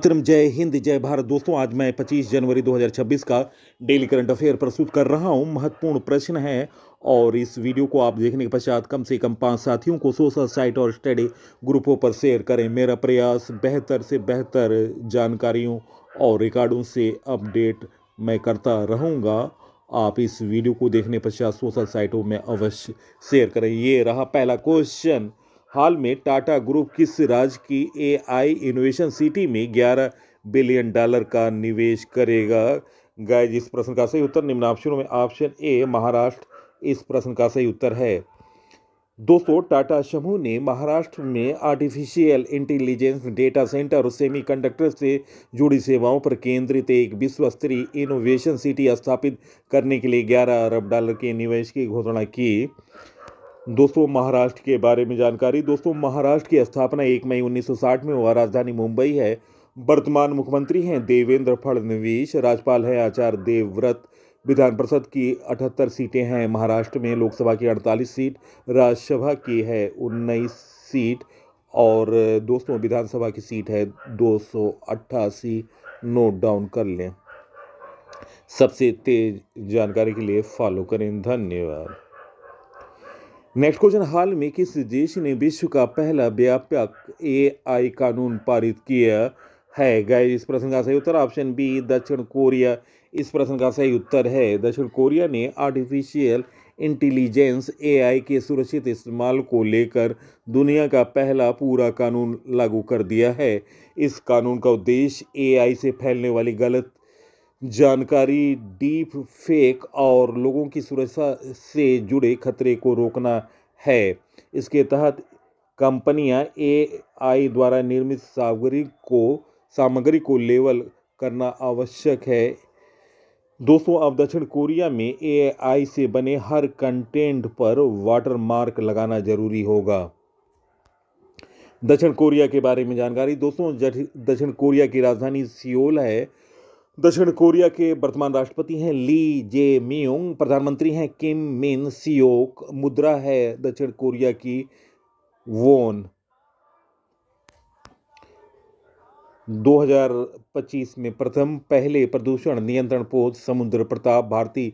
मातरम, जय हिंद, जय भारत। दोस्तों, आज मैं 25 जनवरी 2026 का डेली करंट अफेयर प्रस्तुत कर रहा हूं। महत्वपूर्ण प्रश्न है और इस वीडियो को आप देखने के पश्चात कम से कम 5 साथियों को सोशल साइट और स्टडी ग्रुपों पर शेयर करें। मेरा प्रयास बेहतर से बेहतर जानकारियों और रिकॉर्डों से अपडेट मैं करता रहूँगा। आप इस वीडियो को देखने पश्चात सोशल साइटों में अवश्य शेयर करें। ये रहा पहला क्वेश्चन। हाल में टाटा ग्रुप किस राज्य की एआई इनोवेशन सिटी में $11 बिलियन का निवेश करेगा? गाइस, इस प्रश्न का सही उत्तर निम्न ऑप्शनों में ऑप्शन ए महाराष्ट्र इस प्रश्न का सही उत्तर है। दोस्तों, टाटा समूह ने महाराष्ट्र में आर्टिफिशियल इंटेलिजेंस डेटा सेंटर और सेमीकंडक्टर से जुड़ी सेवाओं पर केंद्रित एक विश्व स्तरीय इनोवेशन सिटी स्थापित करने के लिए $11 अरब के निवेश की घोषणा की। दोस्तों, महाराष्ट्र के बारे में जानकारी। दोस्तों, महाराष्ट्र की स्थापना 1 मई 1960 में हुआ। राजधानी मुंबई है। वर्तमान मुख्यमंत्री हैं देवेंद्र फडणवीस। राज्यपाल है आचार्य देवव्रत। विधान परिषद की 78 सीटें हैं महाराष्ट्र में। लोकसभा की 48 सीट, राज्यसभा की है 19 सीट और दोस्तों विधानसभा की सीट है 288। नोट डाउन कर लें। सबसे तेज जानकारी के लिए फॉलो करें। धन्यवाद। Next question. हाल में किस देश ने विश्व का पहला व्यापक एआई कानून पारित किया है? गाइस, इस प्रश्न का सही उत्तर ऑप्शन बी दक्षिण कोरिया इस प्रश्न का सही उत्तर है। दक्षिण कोरिया ने आर्टिफिशियल इंटेलिजेंस एआई के सुरक्षित इस्तेमाल को लेकर दुनिया का पहला पूरा कानून लागू कर दिया है। इस कानून का उद्देश्य एआई से फैलने वाली गलत जानकारी, डीप फेक और लोगों की सुरक्षा से जुड़े खतरे को रोकना है। इसके तहत कंपनियां एआई द्वारा निर्मित सामग्री को लेबल करना आवश्यक है। दोस्तों, अब दक्षिण कोरिया में एआई से बने हर कंटेंट पर वाटरमार्क लगाना जरूरी होगा। दक्षिण कोरिया के बारे में जानकारी। दोस्तों, दक्षिण कोरिया की राजधानी सियोल है। दक्षिण कोरिया के वर्तमान राष्ट्रपति हैं ली जे मियोंग। प्रधानमंत्री हैं किम मिन सियोक। मुद्रा है दक्षिण कोरिया की वोन। 2025 में पहले प्रदूषण नियंत्रण पोत समुद्र प्रताप भारतीय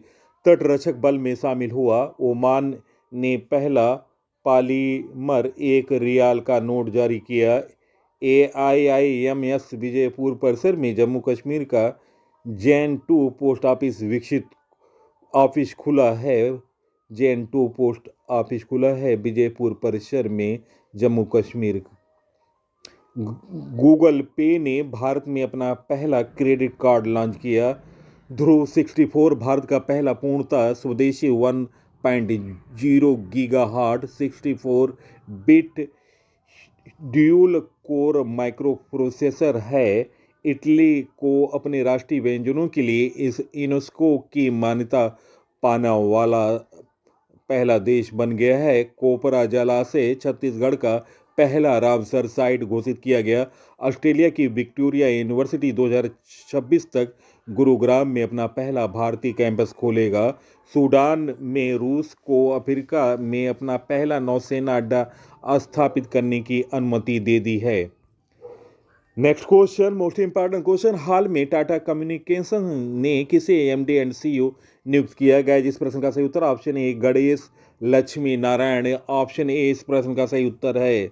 तटरक्षक बल में शामिल हुआ। ओमान ने पहला पॉलीमर $1 का नोट जारी किया। AIIMS विजयपुर परिसर में जम्मू कश्मीर का Gen 2 पोस्ट ऑफिस खुला है। Gen 2 पोस्ट ऑफिस खुला है विजयपुर परिसर में, जम्मू कश्मीर। गूगल पे ने भारत में अपना पहला क्रेडिट कार्ड लॉन्च किया। ध्रुव 64 भारत का पहला पूर्णतः स्वदेशी 1.0 gigahertz 64 bit dual core micro processor है। इटली को अपने राष्ट्रीय व्यंजनों के लिए इस यूनेस्को की मान्यता पाने वाला पहला देश बन गया है। कोपरा जलाशय छत्तीसगढ़ का पहला रामसर साइट घोषित किया गया। ऑस्ट्रेलिया की विक्टोरिया यूनिवर्सिटी 2026 तक गुरुग्राम में अपना पहला भारतीय कैंपस खोलेगा। सूडान में रूस को अफ्रीका में अपना पहला नौसेना अड्डा स्थापित करने की अनुमति दे दी है। Next question, most important question. हाल में टाटा कम्युनिकेशन ने किसे MD एंड CEO नियुक्त किया गया? जिस प्रश्न का सही उत्तर option A Ganesh Lakshmi Narayan. Option A इस प्रश्न का सही उत्तर है।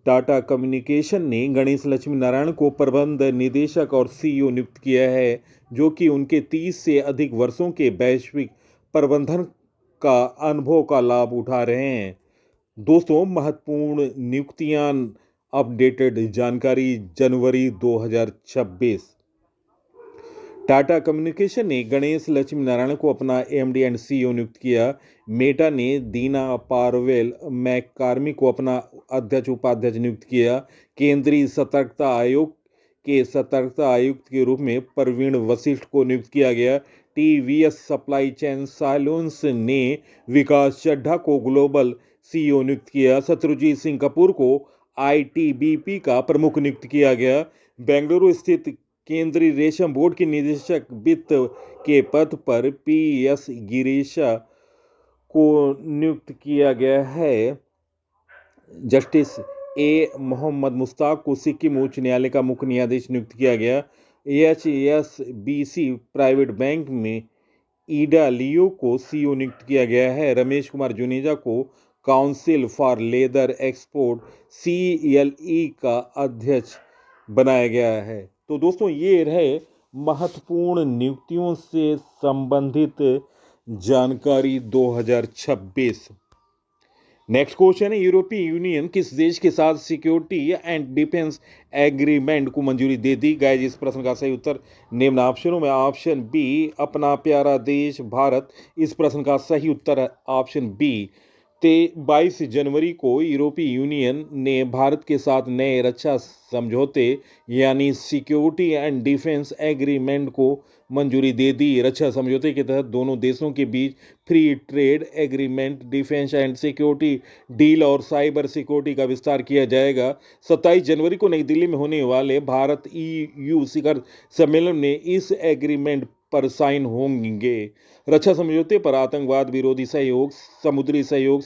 टाटा कम्युनिकेशन ने गणेश लक्ष्मी नारायण को प्रबंध निदेशक और CEO नियुक्त किया है, जो कि उनके 30 से अधिक वर्षों के वैश्विक प्रबंधन का अनुभव का लाभ उठा रहे हैं। दोस्तों, महत्वपूर्ण नियुक्तियां अपडेटेड जानकारी जनवरी 2026। टाटा कम्युनिकेशन ने गणेश लक्ष्मी नारायण को अपना MD एंड CEO नियुक्त किया। मेटा ने दीना पारवेल मैककार्मी को अपना अध्यक्ष उपाध्यक्ष नियुक्त किया। केंद्रीय सतर्कता आयोग के सतर्कता आयुक्त के रूप में प्रवीण वशिष्ठ को नियुक्त किया गया। TVS सप्लाई चेन साइलेंस ने विकास चड्ढा को ग्लोबल CEO नियुक्त किया। शत्रुजीत सिंह कपूर को ITBP का प्रमुख नियुक्त किया गया। बेंगलुरु स्थित केंद्रीय रेशम बोर्ड के निदेशक वित्त के पद पर PS गिरीशा को नियुक्त किया गया है। जस्टिस मोहम्मद मुश्ताक को सिक्किम उच्च न्यायालय का मुख्य न्यायाधीश नियुक्त किया गया। HSBC प्राइवेट बैंक में ईडा लियो को सीईओ नियुक्त किया गया है। रमेश कुमार जुनेजा को council for leather export CLE का अध्यक्ष बनाया गया है। तो दोस्तों ये रहे महत्वपूर्ण नियुक्तियों से संबंधित जानकारी 2026। नेक्स्ट क्वेश्चन है, यूरोपीय यूनियन किस देश के साथ सिक्योरिटी एंड डिफेंस एग्रीमेंट को मंजूरी दे दी? गाइस इस प्रश्न का सही उत्तर निम्न ऑप्शनों में ऑप्शन बी अपना प्यारा देश भारत। इस प्रश्न का सही उत्तर है ऑप्शन बी। 22 जनवरी को यूरोपीय यूनियन ने भारत के साथ नए रक्षा समझौते यानी सिक्योरिटी एंड डिफेंस एग्रीमेंट को मंजूरी दे दी। रक्षा समझौते के तहत दोनों देशों के बीच free trade agreement, defence and security deal और साइबर सिक्योरिटी का विस्तार किया जाएगा। 27 जनवरी को नई दिल्ली में होने वाले भारत EU शिखर सम्मेलन में इस एग्रीमेंट पर साइन होंगे। रक्षा समझौते पर आतंकवाद विरोधी सहयोग, समुद्री सहयोग,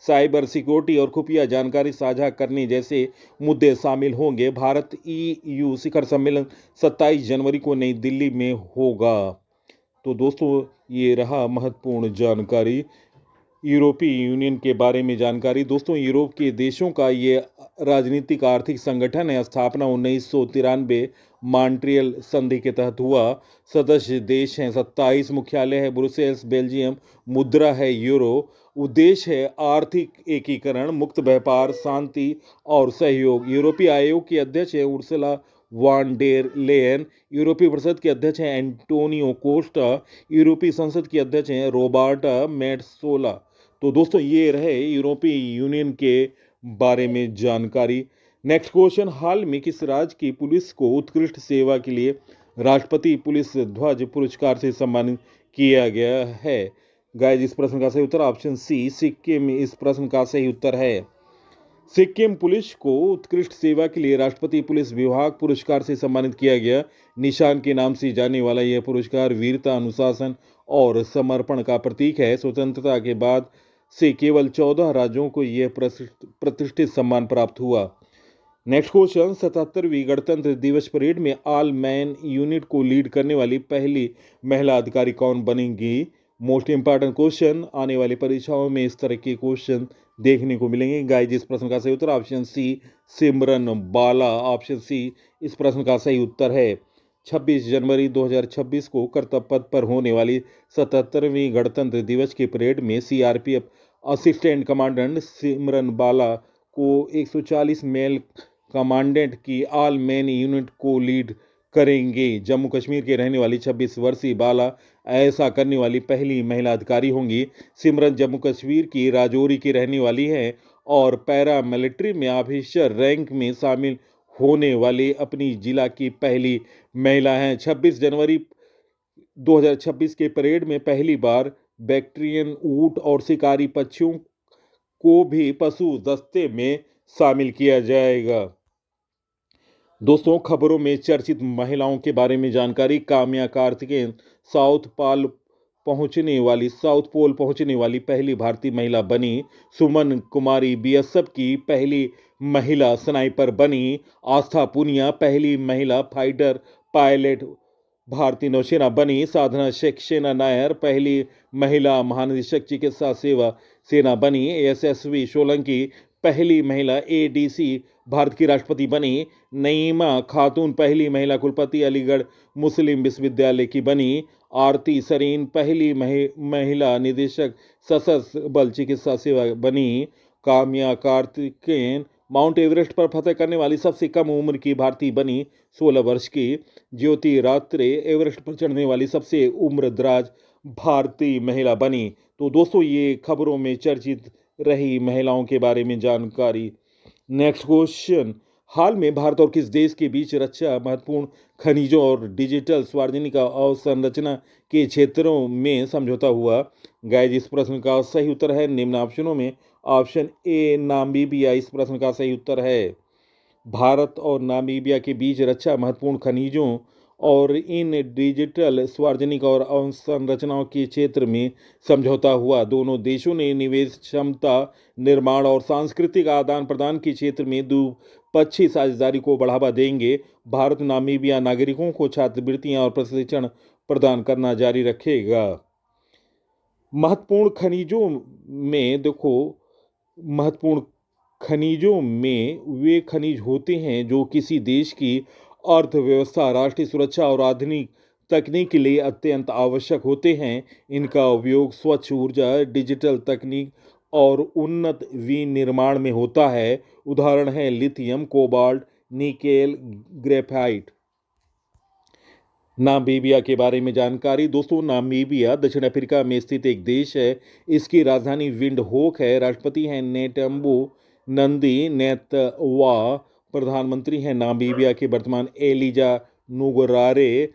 साइबर सिक्योरिटी और खुफिया जानकारी साझा करने जैसे मुद्दे शामिल होंगे। भारत EU शिखर सम्मेलन 27 जनवरी को नई दिल्ली में होगा। तो दोस्तों ये रहा महत्वपूर्ण जानकारी यूरोपीय यूनियन के बारे में जानकारी। दोस्तों यूरोप के देशों का ये राजनीतिक आर्थिक संगठन है। स्थापना 1993 मॉन्ट्रियल संधि के तहत हुआ। सदस्य देश हैं 27। मुख्यालय है ब्रुसेल्स, बेल्जियम। मुद्रा है यूरो। उद्देश्य है आर्थिक एकीकरण, मुक्त व्यापार, शांति और सहयोग। यूरोपीय आयोग की अध्यक्ष है उर्सुला वॉन डेर लेयन। यूरोपीय परिषद के अध्यक्ष हैं एंटोनियो कोस्टा। यूरोपीय संसद के अध्यक्ष हैं रोबर्टा मेट्सोला। तो दोस्तों ये रहे यूरोपीय यूनियन के बारे में जानकारी। नेक्स्ट क्वेश्चन, हाल में किस राज्य की पुलिस को उत्कृष्ट सेवा के लिए राष्ट्रपति पुलिस ध्वज पुरस्कार से सम्मानित किया गया है? गाइस इस प्रश्न का सही उत्तर ऑप्शन सी सिक्किम। इस प्रश्न का सही उत्तर है सिक्किम पुलिस को उत्कृष्ट सेवा के लिए राष्ट्रपति पुलिस विभाग पुरस्कार से सम्मानित किया गया। निशान के नाम से जाने वाला यह पुरस्कार वीरता, अनुशासन और समर्पण का प्रतीक है। स्वतंत्रता के बाद से केवल 14 राज्यों को यह प्रतिष्ठित सम्मान प्राप्त हुआ। नेक्स्ट क्वेश्चन, 77वीं गणतंत्र दिवस परेड में ऑल मैन यूनिट को लीड करने वाली पहली महिला अधिकारी कौन बनेंगी? मोस्ट इंपॉर्टेंट क्वेश्चन, आने वाली परीक्षाओं में इस तरह के क्वेश्चन देखने को मिलेंगे। गाइस इस प्रश्न का सही उत्तर ऑप्शन सी सिमरन बाला। ऑप्शन सी इस प्रश्न का सही उत्तर है। 26 जनवरी 2026 को कर्तव्य पथ पर होने वाली 77वीं गणतंत्र दिवस की परेड में CRPF असिस्टेंट कमांडेंट सिमरन बाला को 140 मेल कमांडेंट की ऑल मैन यूनिट को लीड करेंगे। जम्मू कश्मीर के रहने वाली 26 वर्षीय बाला ऐसा करने वाली पहली महिला अधिकारी होंगी। सिमरन जम्मू कश्मीर की राजौरी की रहने वाली हैं और पैरा मिलिट्री में ऑफिसर रैंक में शामिल होने वाली अपनी जिला की पहली महिला हैं। 26 जनवरी 2026 के परेड में पहली बार बैक्ट्रियन ऊंट और शिकारी पक्षियों को भी पशु दस्ते में शामिल किया जाएगा। दोस्तों खबरों में चर्चित महिलाओं के बारे में जानकारी। काम्या कार्तिकेयन साउथ पोल पहुंचने वाली पहली भारतीय महिला बनी। सुमन कुमारी BSF की पहली महिला स्नाइपर बनी। आस्था पुनिया पहली महिला फाइटर पायलट भारतीय नौसेना बनी। साधना सक्सेना नायर पहली महिला महानिदेशक चिकित्सा सेवा सेना बनी। यशस्वी सोलंकी पहली महिला ADC भारत की राष्ट्रपति बनी। नईमा खातून पहली महिला कुलपति अलीगढ़ मुस्लिम विश्वविद्यालय की बनी। आरती सरीन पहली महिला निदेशक सशस्त्र बल चिकित्सा सेवा बनी। काम्या कार्तिकेयन माउंट एवरेस्ट पर फतह करने वाली सबसे कम उम्र की भारतीय बनी, 16 वर्ष की। ज्योति रात्रे एवरेस्ट पर चढ़ने वाली सबसे उम्रदराज भारतीय महिला बनी। तो दोस्तों ये खबरों में चर्चित रही महिलाओं के बारे में जानकारी। नेक्स्ट क्वेश्चन, हाल में भारत और किस देश के बीच रक्षा, महत्वपूर्ण खनिजों और डिजिटल सार्वजनिक अवसंरचना के क्षेत्रों में समझौता हुआ? गाइस इस प्रश्न का सही उत्तर है निम्न ऑप्शनों में ऑप्शन ए नामीबिया। इस प्रश्न का सही उत्तर है भारत और नामीबिया के बीच रक्षा, महत्वपूर्ण खनिजों और इन डिजिटल सार्वजनिक और अवसंरचनाओं के क्षेत्र में समझौता हुआ। दोनों देशों ने निवेश क्षमता निर्माण और सांस्कृतिक आदान प्रदान के क्षेत्र में द्विपक्षीय साझेदारी को बढ़ावा देंगे। भारत नामीबिया नागरिकों को छात्रवृत्तियां और प्रशिक्षण प्रदान करना जारी रखेगा। महत्वपूर्ण खनिजों में देखो, महत्वपूर्ण खनिजों में वे खनिज होते हैं जो किसी देश की अर्थव्यवस्था, राष्ट्रीय सुरक्षा और आधुनिक तकनीक के लिए अत्यंत आवश्यक होते हैं। इनका उपयोग स्वच्छ ऊर्जा, डिजिटल तकनीक और उन्नत विनिर्माण में होता है। उदाहरण है lithium, cobalt, nickel, graphite. Namibia के बारे में जानकारी। दोस्तों, नामीबिया दक्षिण अफ्रीका में स्थित एक देश है। इसकी राजधानी विंडहोक है। राष्ट्रपति हैं नेटम्बो नंदी नेतवा। प्रधानमंत्री हैं नामीबिया के वर्तमान एलिजा नुगरारे।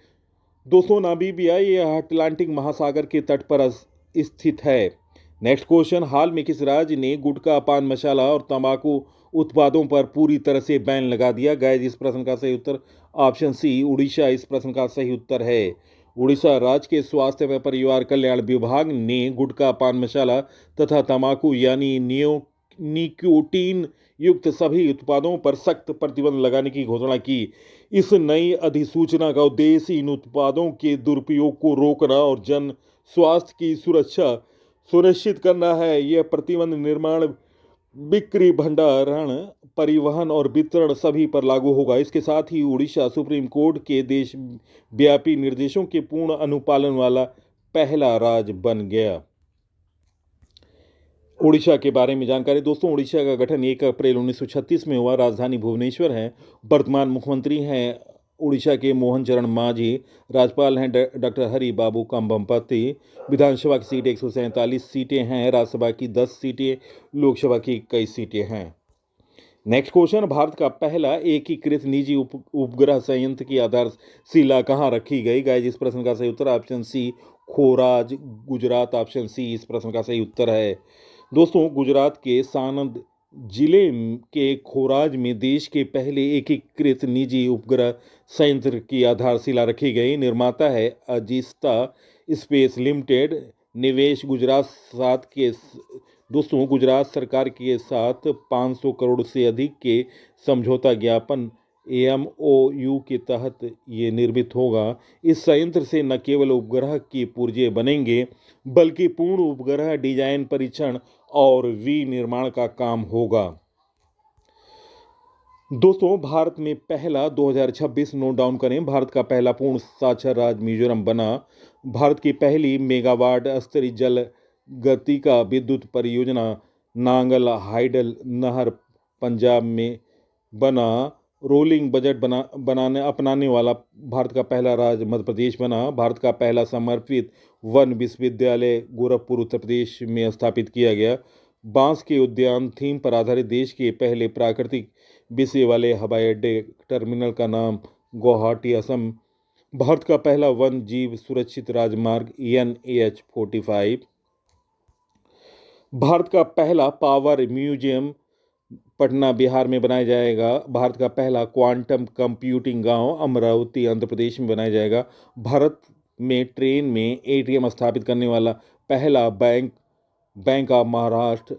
दोस्तों, नामीबिया ये अटलांटिक महासागर के तट पर स्थित है। नेक्स्ट क्वेश्चन, हाल में किस राज्य ने गुटखा, पान मसाला और तंबाकू उत्पादों पर पूरी तरह से बैन लगा दिया? गाइस, इस प्रश्न का सही उत्तर ऑप्शन सी उड़ीसा इस प्रश्न का सही उत्तर है। उड़ीसा राज्य के स्वास्थ्य व परिवार कल्याण विभाग ने गुटखा, पान मसाला तथा तंबाकू यानी निकोटीन युक्त सभी उत्पादों पर सख्त प्रतिबंध लगाने की घोषणा की। इस नई अधिसूचना का उद्देश्य इन उत्पादों के दुरुपयोग को रोकना और जन स्वास्थ्य की सुरक्षा सुनिश्चित करना है। यह प्रतिबंध निर्माण, बिक्री, भंडारण, परिवहन और वितरण सभी पर लागू होगा। इसके साथ ही उड़ीसा सुप्रीम कोर्ट के देशव्यापी निर्देशों के पूर्ण अनुपालन वाला पहला राज्य बन गया। उड़ीसा के बारे में जानकारी। दोस्तों, उड़ीसा का गठन 1 अप्रैल 1936 में हुआ। राजधानी भुवनेश्वर है। वर्तमान मुख्यमंत्री हैं उड़ीसा के मोहन चरण मांझी। राज्यपाल हैं डॉक्टर हरि बाबू कंबमपति। विधानसभा की सीटें 147 सीटें हैं। राज्यसभा की 10 सीटें, लोकसभा की 21 सीटें हैं। नेक्स्ट क्वेश्चन, भारत का पहला एकीकृत निजी उपग्रह संयंत्र की आधारशिला कहाँ रखी गई? गाइस, इस प्रश्न का सही उत्तर option C Khoraj, Gujarat. Option C इस प्रश्न का सही उत्तर है। दोस्तों, गुजरात के सानंद जिले के खोराज में देश के पहले एकीकृत निजी उपग्रह संयंत्र की आधारशिला रखी गई। निर्माता है अजिस्ता स्पेस लिमिटेड। निवेश गुजरात साथ के दोस्तों, गुजरात सरकार के साथ 500 करोड़ से अधिक के समझौता ज्ञापन MOU के तहत ये निर्मित होगा। इस संयंत्र से न केवल उपग्रह के पुर्जे बनेंगे बल्कि पूर्ण उपग्रह डिजाइन, परीक्षण और विनिर्माण का काम होगा। दोस्तों, भारत में पहला 2026 नोट डाउन करें। भारत का पहला पूर्ण साक्षर राज्य मिजोरम बना। भारत की पहली मेगावाट स्तरीय जल गति का विद्युत परियोजना नांगल हाइडल नहर पंजाब में बना। रोलिंग बजट बनाने अपनाने वाला भारत का पहला राज्य मध्य प्रदेश बना। भारत का पहला समर्पित वन विश्वविद्यालय गोरखपुर उत्तर प्रदेश में स्थापित किया गया। बांस के उद्यान थीम पर आधारित देश के पहले प्राकृतिक विषय वाले हवाई अड्डे टर्मिनल का नाम गुवाहाटी असम। भारत का पहला वन जीव सुरक्षित राजमार्ग NH-45। भारत का पहला पावर म्यूजियम पटना बिहार में बनाया जाएगा। भारत का पहला क्वांटम कंप्यूटिंग गांव अमरावती आंध्र प्रदेश में बनाया जाएगा। भारत में ट्रेन में ATM स्थापित करने वाला पहला बैंक ऑफ महाराष्ट्र।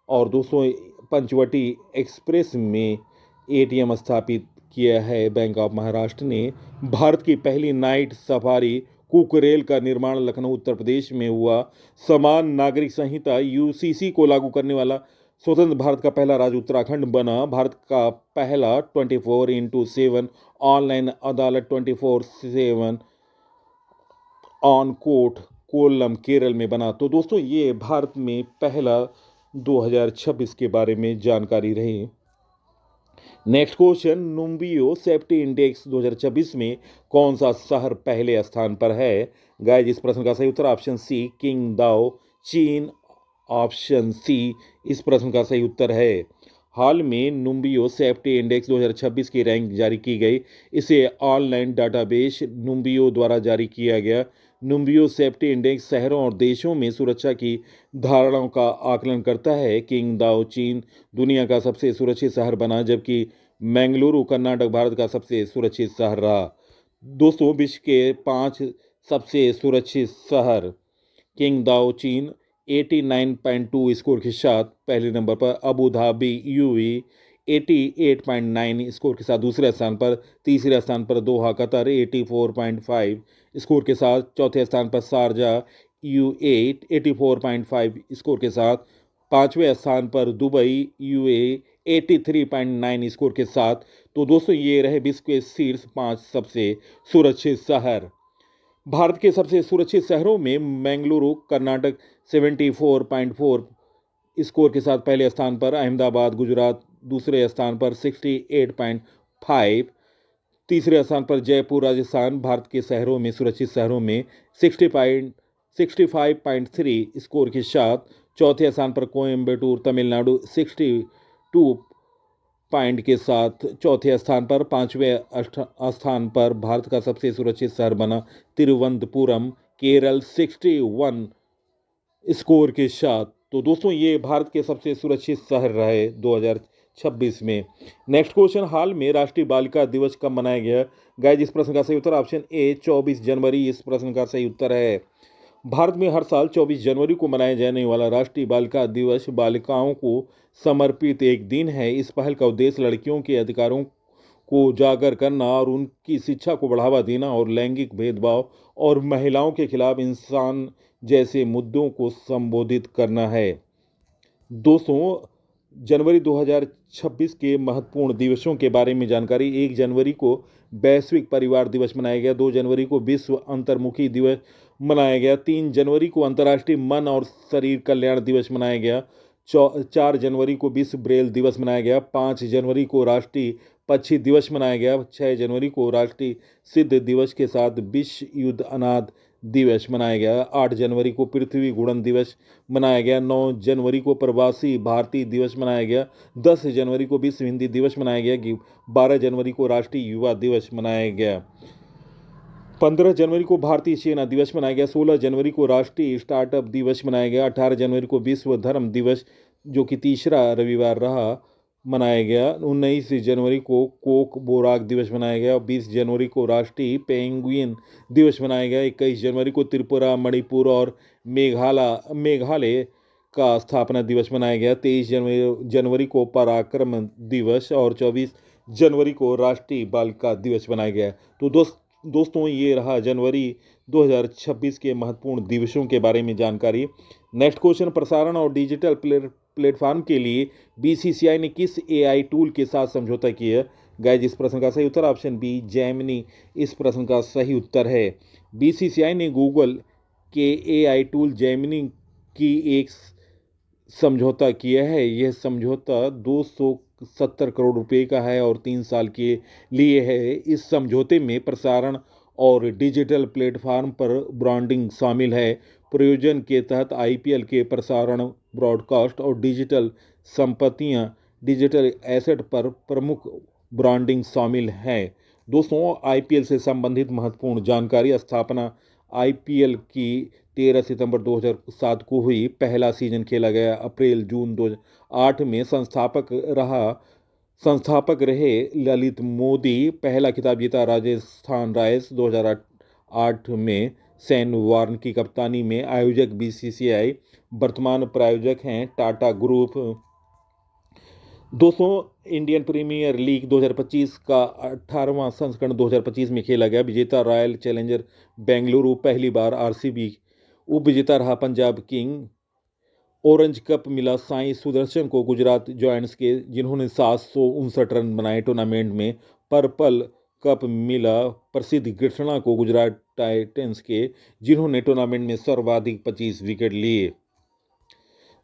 और दोस्तों, पंचवटी एक्सप्रेस में ATM स्थापित किया है बैंक ऑफ महाराष्ट्र ने। भारत की पहली नाइट सफारी कुकरेल का निर्माण लखनऊ उत्तर प्रदेश में हुआ। समान नागरिक संहिता UCC को लागू करने वाला स्वतंत्र भारत का पहला राज्य उत्तराखंड बना। भारत का पहला 24x7 ऑनलाइन अदालत 24/7 ऑन कोर्ट कोल्लम केरल में बना। तो दोस्तों, ये भारत में पहला 2026 के बारे में जानकारी रही। नेक्स्ट क्वेश्चन, नुम्बियो सेफ्टी इंडेक्स 2026 में कौन सा शहर पहले स्थान पर है? गाइस, इस प्रश्न का सही उत्तर ऑप्शन सी किंगदाओ, चीन। ऑप्शन सी इस प्रश्न का सही उत्तर है। हाल में नुम्बियो सेफ्टी इंडेक्स 2026 की रैंक जारी की गई। इसे ऑनलाइन डाटाबेस नुम्बियो द्वारा जारी किया गया। नुम्बियो सेफ्टी इंडेक्स शहरों और देशों में सुरक्षा की धारणाओं का आकलन करता है। किंगदाओ चीन दुनिया का सबसे सुरक्षित शहर बना, जबकि बेंगलुरु कर्नाटक भारत का सबसे सुरक्षित शहर रहा। दोस्तों विश्व के 5 सबसे सुरक्षित शहर। किंगदाओ चीन 89.2 स्कोर के साथ पहले नंबर पर, अबू धाबी यूएई 88.9 स्कोर के साथ दूसरे स्थान पर, तीसरे स्थान पर दोहा कतर 84.5 स्कोर के साथ, चौथे स्थान पर शारजा यूएई 84.5 स्कोर के साथ, पांचवें स्थान पर दुबई यूएई 83.9 स्कोर के साथ। तो दोस्तों ये रहे विश्व के शीर्ष 5 सबसे सुरक्षित शहर। भारत के सबसे सुरक्षित शहरों में बेंगलुरु कर्नाटक 74.4 स्कोर के साथ पहले स्थान पर, अहमदाबाद गुजरात दूसरे स्थान पर 68.5, तीसरे स्थान पर जयपुर राजस्थान भारत के शहरों में सुरक्षित शहरों में 65.3 स्कोर के साथ, चौथे स्थान पर कोयम्बटूर तमिलनाडु 62 पॉइंट के साथ चौथे स्थान पर, पांचवें स्थान पर भारत का सबसे सुरक्षित शहर बना तिरुवनंतपुरम केरल 61 स्कोर के साथ। तो दोस्तों ये भारत के सबसे सुरक्षित शहर रहे 2026 में। नेक्स्ट क्वेश्चन, हाल में राष्ट्रीय बालिका दिवस कब मनाया गया? गाइस इस प्रश्न का सही उत्तर ऑप्शन ए 24 जनवरी इस प्रश्न का सही उत्तर है। भारत में हर साल 24 जनवरी को मनाया जाने वाला राष्ट्रीय बालिका दिवस बालिकाओं को समर्पित एक दिन है। इस पहल का उद्देश्य लड़कियों के अधिकारों को उजागर करना और उनकी शिक्षा को बढ़ावा देना और लैंगिक भेदभाव और महिलाओं के खिलाफ इंसान जैसे मुद्दों को संबोधित करना है। दोस्तों जनवरी 2026 के महत्वपूर्ण दिवसों के बारे में जानकारी। 1 जनवरी को वैश्विक परिवार दिवस मनाया गया। 2 जनवरी को विश्व अंतर्मुखी दिवस मनाया गया। 3 जनवरी को अंतर्राष्ट्रीय मन और शरीर कल्याण दिवस मनाया गया। 4 जनवरी को विश्व ब्रेल दिवस मनाया गया। 5 जनवरी को राष्ट्रीय पक्षी दिवस मनाया गया। 6 जनवरी को राष्ट्रीय सिद्ध दिवस के साथ विश्व युद्ध अनाथ दिवस मनाया गया। 8 जनवरी को पृथ्वी गुणन दिवस मनाया गया। 9 जनवरी को प्रवासी भारतीय दिवस मनाया गया। 10 जनवरी को विश्व हिंदी दिवस मनाया गया। 12 जनवरी को राष्ट्रीय युवा दिवस मनाया गया। 15 जनवरी को भारतीय सेना दिवस मनाया गया। 16 जनवरी को राष्ट्रीय स्टार्टअप दिवस मनाया गया। 18 जनवरी को विश्व धर्म दिवस जो कि तीसरा रविवार रहा मनाया गया। 19 जनवरी को कोक बोराक दिवस मनाया गया। 20 जनवरी को राष्ट्रीय पेंगुइन दिवस मनाया गया। 21 जनवरी को त्रिपुरा मणिपुर और मेघालय का स्थापना दिवस मनाया गया। 23 जनवरी को पराक्रम दिवस और 24 जनवरी को राष्ट्रीय बालिका दिवस मनाया गया। तो दोस्तों ये रहा जनवरी 2026 के महत्वपूर्ण दिवसों के बारे में जानकारी। नेक्स्ट क्वेश्चन, प्रसारण और डिजिटल प्लेटफॉर्म के लिए बीसीसीआई ने किस एआई टूल के साथ समझौता किया? गाइस इस प्रश्न का सही उत्तर ऑप्शन बी जेमिनी इस प्रश्न का सही उत्तर है। बीसीसीआई ने गूगल के एआई टूल जेमिनी की एक समझौता किया है। यह समझौता 270 करोड़ रुपए का है और 3 साल के लिए है। इस समझौते में प्रसारण और डिजिटल प्लेटफॉर्म पर ब्रांडिंग शामिल है। प्रयोजन के तहत आईपीएल के प्रसारण, ब्रॉडकास्ट और डिजिटल संपत्तियां, डिजिटल एसेट पर प्रमुख ब्रांडिंग शामिल है। दोस्तों आईपीएल से संबंधित महत्वपूर्ण जानकारी। स्थापना आईपीएल की 13 सितंबर 2007 को हुई। पहला सीजन खेला गया अप्रैल जून 2008 में। संस्थापक रहे ललित मोदी। पहला खिताब जीता राजस्थान रॉयल्स 2008 में सैन वार्न की कप्तानी में। आयोजक बीसीसीआई। वर्तमान प्रायोजक हैं टाटा ग्रुप। दोस्तों इंडियन प्रीमियर लीग 2025 का 18वां संस्करण 2025 में खेला गया। विजेता रॉयल चैलेंजर बेंगलुरु, पहली बार आरसीबी। उप विजेता रहा पंजाब किंग। ऑरेंज कप मिला साई सुदर्शन को गुजरात जॉयंट्स के, जिन्होंने 759 रन बनाए टूर्नामेंट में। पर्पल कप मिला प्रसिद्ध कृष्णा को गुजरात टाइटंस के, जिन्होंने टूर्नामेंट में सर्वाधिक 25 विकेट लिए।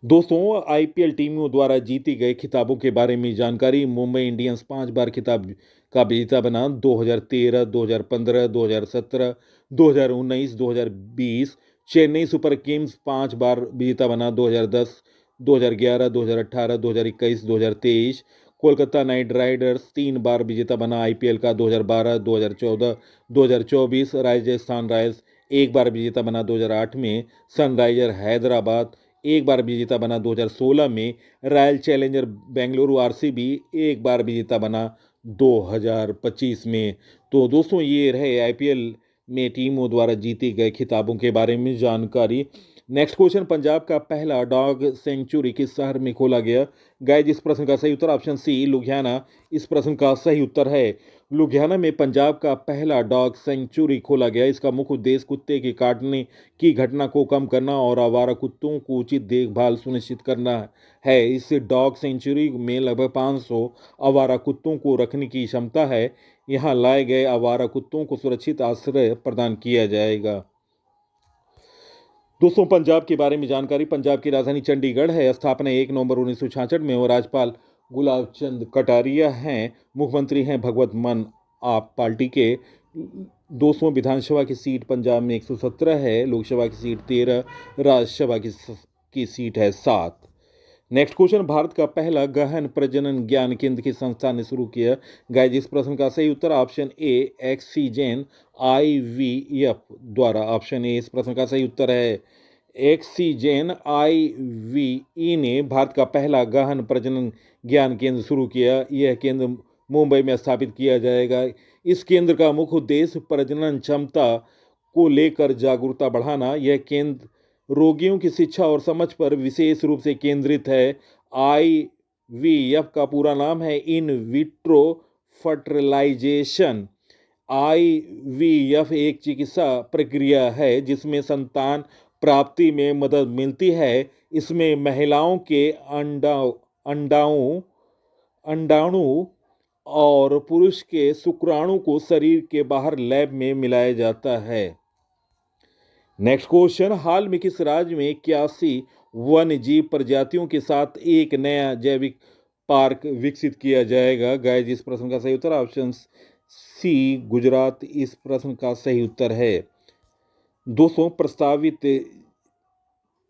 दोस्तों आईपीएल टीमों द्वारा जीती गए खिताबों के बारे में जानकारी। मुंबई इंडियंस 5 बार खिताब का विजेता बना 2013, 2015, 2017, 2019, 2020। चेन्नई सुपर किंग्स 5 बार विजेता बना 2010, 2011, 2018, 2021, 2023। कोलकाता नाइट राइडर्स 3 बार विजेता बना आईपीएल का 2012, 2014, 2024। राजस्थान रॉयल्स 1 बार विजेता बना 2008 में। सनराइजर हैदराबाद 1 बार विजेता बना 2016 में। रॉयल चैलेंजर बेंगलुरु आरसीबी 1 बार विजेता बना 2025 में। तो दोस्तों ये रहे आईपीएल में टीमों द्वारा जीते गए खिताबों के बारे में जानकारी। नेक्स्ट क्वेश्चन, पंजाब का पहला डॉग सेंचुरी किस शहर में खोला गया? गाइस, इस प्रश्न का सही उत्तर ऑप्शन सी लुधियाना इस प्रश्न का सही उत्तर है। लुधियाना में पंजाब का पहला डॉग सेंचुरी खोला गया। इसका मुख्य उद्देश्य कुत्ते के काटने की घटना को कम करना और आवारा कुत्तों को उचित देखभाल सुनिश्चित करना है। इस डॉग सेंचुरी में लगभग 500 आवारा कुत्तों को रखने की क्षमता है। यहाँ लाए गए आवारा कुत्तों को सुरक्षित आश्रय प्रदान किया जाएगा। दोस्तों पंजाब के बारे में जानकारी, पंजाब की राजधानी चंडीगढ़ है। स्थापना 1 नवंबर 1966 में और राज्यपाल गुलाब चंद कटारिया हैं। मुख्यमंत्री हैं भगवत मान आप पार्टी के। दोस्तों विधानसभा की सीट पंजाब में 117 है, लोकसभा की सीट 13, राज्यसभा की सीट है 7। नेक्स्ट क्वेश्चन, भारत का पहला गहन प्रजनन ज्ञान केंद्र किस संस्था ने शुरू किया? गाइस, इस प्रश्न का सही उत्तर ऑप्शन ए एक्सीजेन आईवीएफ द्वारा। ऑप्शन ए इस प्रश्न का सही उत्तर है। एक्सीजेन आईवीई ने भारत का पहला गहन प्रजनन ज्ञान केंद्र शुरू किया। यह केंद्र मुंबई में स्थापित किया जाएगा। इस केंद्र का मुख्य उद्देश्य प्रजनन क्षमता को लेकर जागरूकता बढ़ाना। यह केंद्र रोगियों की शिक्षा और समझ पर विशेष रूप से केंद्रित है। आईवीएफ का पूरा नाम है इन विट्रो फर्टिलाइजेशन। आईवीएफ एक चिकित्सा प्रक्रिया है जिसमें संतान प्राप्ति में मदद मिलती है। इसमें महिलाओं के अंडाणु और पुरुष के शुक्राणु को शरीर के बाहर लैब में मिलाया जाता है। नेक्स्ट क्वेश्चन, हाल में किस राज्य में 81 वन्य जीव प्रजातियों के साथ एक नया जैविक पार्क विकसित किया जाएगा? गाइस, इस प्रश्न का सही उत्तर ऑप्शन सी गुजरात इस प्रश्न का सही उत्तर है।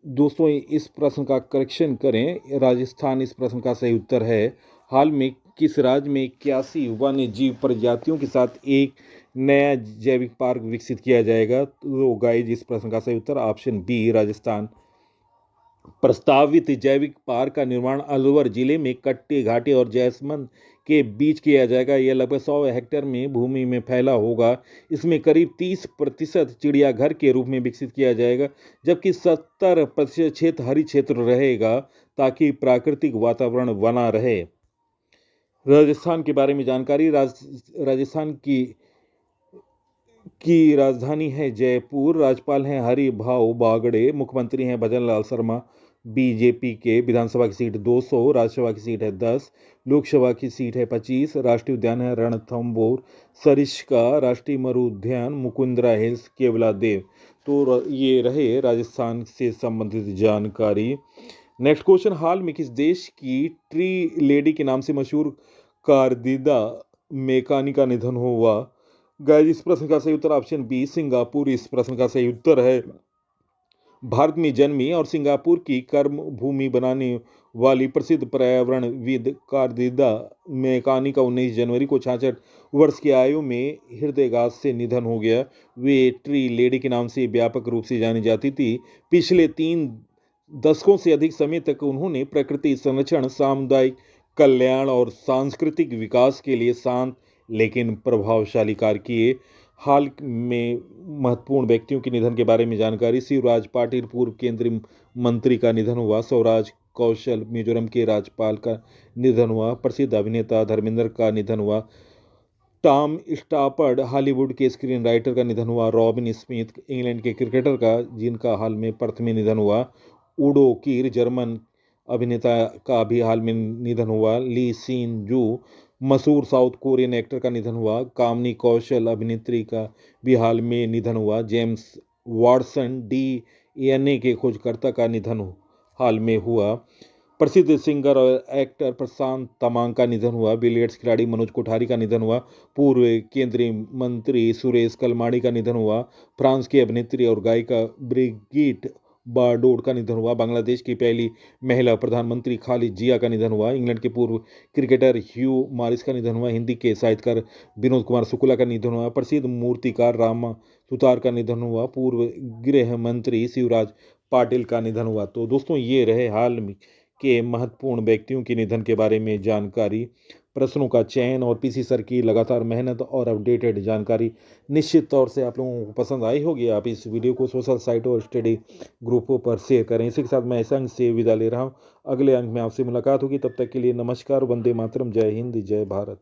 दोस्तों इस प्रश्न का करेक्शन करें, राजस्थान इस प्रश्न का सही उत्तर है। हाल में किस राज्य में 81 वन्य जीव प्रजातियों के साथ एक नया जैविक पार्क विकसित किया जाएगा? तो गाइस, इस प्रश्न का सही उत्तर ऑप्शन बी राजस्थान। प्रस्तावित जैविक पार्क का निर्माण अलवर जिले में कट्टी घाटी और जैसमंद के बीच किया जाएगा। यह लगभग 100 हेक्टेयर में भूमि में फैला होगा। इसमें करीब 30% चिड़ियाघर के रूप में विकसित किया जाएगा, जबकि 70% क्षेत्र हरित क्षेत्र रहेगा ताकि प्राकृतिक वातावरण बना रहे। राजस्थान के बारे में जानकारी, राजस्थान की राजधानी है जयपुर। राज्यपाल हैं हरिभाऊ बागड़े। मुख्यमंत्री हैं भजन लाल शर्मा बीजेपी के। विधानसभा की सीट 200, राज्यसभा की सीट है 10, लोकसभा की सीट है 25। राष्ट्रीय उद्यान है रणथंभौर सरिस्का। राष्ट्रीय मरु उद्यान मुकुंदरा हिल्स केवला देव। तो ये रहे राजस्थान से संबंधित जानकारी। नेक्स्ट क्वेश्चन, हाल में किस देश की ट्री लेडी के नाम से मशहूर कारदीदा मेकानी का निधन हुआ? गाइस, इस प्रश्न का सही उत्तर ऑप्शन बी सिंगापुर इस प्रश्न का सही उत्तर है। भारत में जन्मी और सिंगापुर की कर्म भूमि बनाने वाली प्रसिद्ध पर्यावरणविद कारदीदा मेकानी का 19 जनवरी को 66 वर्ष की आयु में हृदयघात से निधन हो गया। वे ट्री लेडी के नाम से व्यापक रूप से जानी जाती थी। पिछले 3 दशकों से अधिक समय तक उन्होंने प्रकृति संरक्षण, सामुदायिक कल्याण और सांस्कृतिक विकास के लिए शांत लेकिन प्रभावशाली कार्य किए। हाल में महत्वपूर्ण व्यक्तियों के निधन के बारे में जानकारी, शिवराज पाटिल पूर्व केंद्रीय मंत्री का निधन हुआ। स्वराज कौशल मिजोरम के राज्यपाल का निधन हुआ। प्रसिद्ध अभिनेता धर्मेंद्र का निधन हुआ। टॉम स्टॉपर्ड हॉलीवुड के स्क्रीन राइटर का निधन हुआ। रॉबिन स्मिथ इंग्लैंड के क्रिकेटर का जिनका हाल में पर्थ में निधन हुआ। उडो कीर जर्मन अभिनेता का भी हाल में निधन हुआ। ली सीन जू मशहूर साउथ कोरियन एक्टर का निधन हुआ। कामनी कौशल अभिनेत्री का भी हाल में निधन हुआ। जेम्स वॉटसन डीएनए के खोजकर्ता का निधन हाल में हुआ। प्रसिद्ध सिंगर और एक्टर प्रशांत तमांग का निधन हुआ। बिलियर्ड्स खिलाड़ी मनोज कोठारी का निधन हुआ। पूर्व केंद्रीय मंत्री सुरेश कलमाड़ी का निधन हुआ। फ्रांस की अभिनेत्री और गायिका ब्रिगिट बारडोर का निधन हुआ। बांग्लादेश की पहली महिला प्रधानमंत्री खालिद जिया का निधन हुआ। इंग्लैंड के पूर्व क्रिकेटर ह्यू मॉरिस का निधन हुआ। हिंदी के साहित्यकार विनोद कुमार शुक्ला का निधन हुआ। प्रसिद्ध मूर्तिकार रामा सुतार का निधन हुआ। पूर्व गृह मंत्री शिवराज पाटिल का निधन हुआ। तो दोस्तों ये रहे हाल में के महत्वपूर्ण व्यक्तियों के निधन के बारे में जानकारी। प्रश्नों का चयन और पीसी सर की लगातार मेहनत और अपडेटेड जानकारी निश्चित तौर से आप लोगों को पसंद आई होगी। आप इस वीडियो को सोशल साइट और स्टडी ग्रुपों पर शेयर करें। इसी के साथ मैं इस अंक से विदा ले रहा हूँ। अगले अंक में आपसे मुलाकात होगी। तब तक के लिए नमस्कार। वंदे मातरम। जय हिंद, जय भारत।